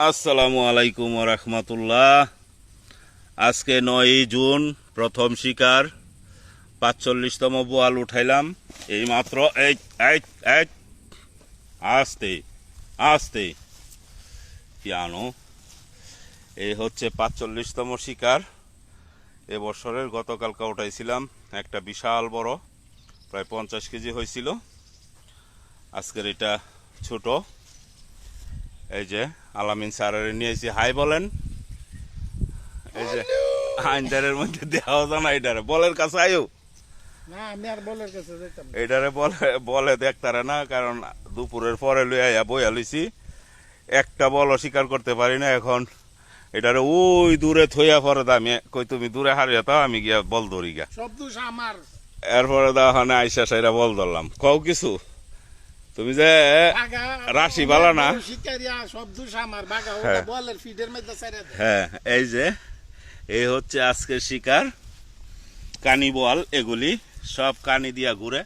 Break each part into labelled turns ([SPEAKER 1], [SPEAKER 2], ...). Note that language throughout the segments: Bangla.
[SPEAKER 1] আসসালামু আলাইকুম ওয়া রাহমাতুল্লাহ। আজকে 9 জুন, প্রথম শিকার ৪৫তম বোয়াল উঠাইলাম এই মাত্র। এই এই এই আস্তে আস্তে পিয়ানো। এই হচ্ছে ৪৫তম শিকার এবছরের। গতকালকে উঠাইছিলাম একটা বিশাল বড়, প্রায় 50 কেজি হয়েছিল। আজকের এটা ছোট। এই যে আলামিন স্যারের নিয়েছি, হাই বলেন। এই যে আইনদারের মধ্যে দেওয়া যায় না, এটারে বলের কাছে আয়ো
[SPEAKER 2] না, আমি আর বলের কাছে যেতাম না।
[SPEAKER 1] এটারে বলে দেখতারে না, কারণ দুপুরের পরে লইয়া বইয়া লইছি, একটা বল স্বীকার করতে পারি না। এখন এটারে ওই দূরে থইয়া পরে আমি কই তুমি দূরে হারিয়ে তাও, আমি গিয়া বল ধরি গা।
[SPEAKER 2] সব দোষ আমার।
[SPEAKER 1] এরপরে দাওয়ানে আইসা সাইরা বল ধরলাম। কও কিছু তুমি যে
[SPEAKER 2] বাগা
[SPEAKER 1] রাশি বালা না।
[SPEAKER 2] শিকারিয়া সব দোষ আমার। বাগা
[SPEAKER 1] হ্যাঁ।
[SPEAKER 2] ওটা বলের ফিডের মধ্যে ছেড়ে দেয়।
[SPEAKER 1] হ্যাঁ, এই যে এই হচ্ছে আজকের শিকার, কানি বল। এগুলি সব কানি দিয়া ঘুরে,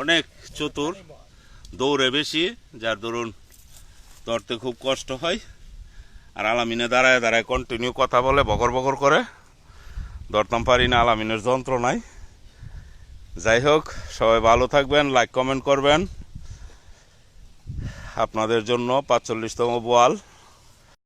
[SPEAKER 1] অনেক চতুর, দৌড়ে বেশি, যার দরুন ধরতে খুব কষ্ট হয়। আর আলামিনে দাঁড়ায় দাঁড়ায় কন্টিনিউ কথা বলে, বকর বকর করে, ধরতাম পারি না, আলামিনের যন্ত্র নাই। যাই হোক, সবাই ভালো থাকবেন, লাইক কমেন্ট করবেন। আপনাদের জন্য ৪৫তম বোয়াল।